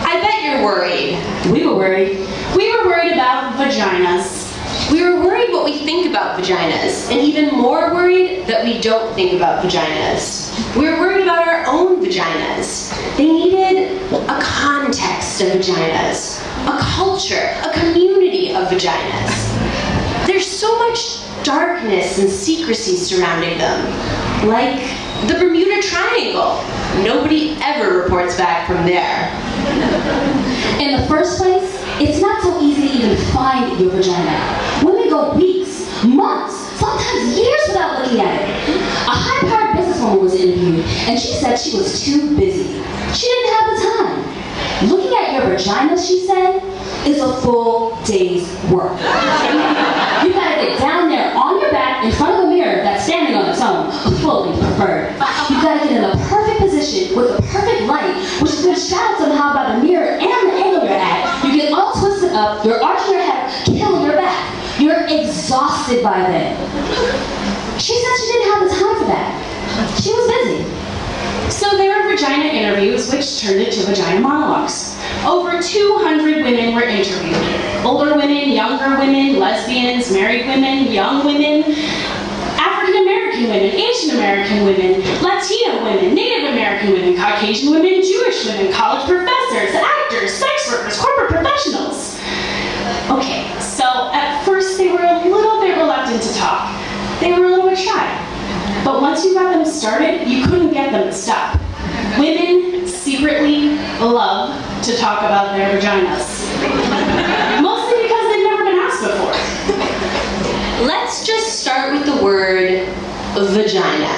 I bet you're worried. We were worried. We were worried about vaginas. We were worried what we think about vaginas, and even more worried that we don't think about vaginas. We were worried about our own vaginas. They needed a context of vaginas, a culture, a community of vaginas. There's so much darkness and secrecy surrounding them, like the Bermuda Triangle. Nobody ever reports back from there. In the first place, it's not so easy to even find your vagina. Women go weeks, months, sometimes years without looking at it. A high-powered businesswoman was interviewed, and she said she was too busy. She didn't have the time. Looking at your vagina, she said, is a full day's work. You gotta get down there on your back in front of a mirror that's standing on its own, fully preferred. You gotta get in the perfect position with the perfect light, which is gonna shadow somehow by the mirror and the angle you're at. You get all twisted up, you're arching your head, killing your back. You're exhausted by then. She said she didn't have the time for that. She was busy. So there were vagina interviews, which turned into Vagina Monologues. Over 200 women were interviewed. Older women, younger women, lesbians, married women, young women, African American women, Asian American women, Latino women, Native American women, Caucasian women, Jewish women, college professors, actors, sex workers, corporate professionals. Okay, so at first they were a little bit reluctant to talk. They were a little bit shy. But once you got them started, you couldn't get them to stop. Women secretly love to talk about their vaginas. Mostly because they've never been asked before. Let's just start with the word vagina.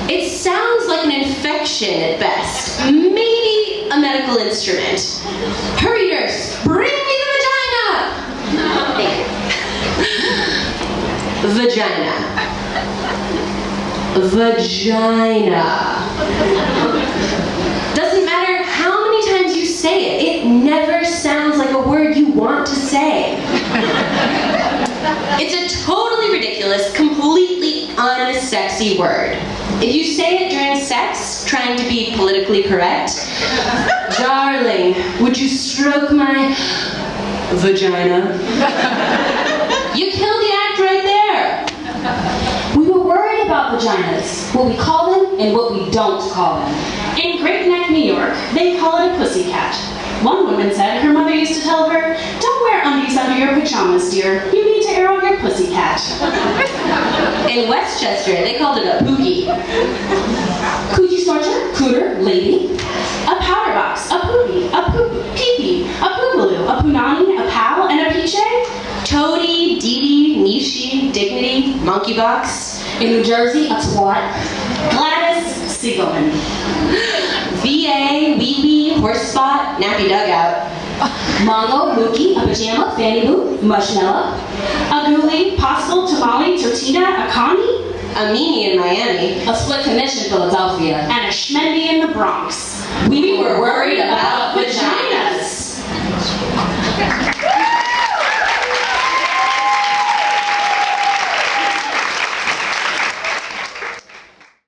It sounds like an infection at best. Maybe a medical instrument. Hurry, nurse, bring me the vagina! Thank you. Vagina. Vagina. Doesn't matter how many times you say it, it never sounds like a word you want to say. It's a totally ridiculous, completely unsexy word. If you say it during sex, trying to be politically correct, darling, would you stroke my vagina? You killed the act right there. We were worried about vaginas, what we call them and what we don't call them. In Great Neck, New York, they call it a pussycat. One woman said her mother used to tell her, "Don't wear undies under your pajamas, dear. You need to air out your pussycat." In Westchester, they called it a pookie. Coochie snorcher, cooter, lady. A powder box, a poopy, a poop, pee-pee, a poogaloo, a punani, a pal, and a piche. Toady, Dee-dee, Nishi, Dignity, Monkey Box. In New Jersey, a twat. Gladys, Siegelman. VA, wee-wee, horse spot, nappy dugout. Mongo, mookie, a pajama, fanny boo, mushmela. A ghoulie, possible, tamale, tortita, a connie. A Mimi in Miami. A split commission, Philadelphia. And a schmendy in the Bronx. We were worried about vaginas.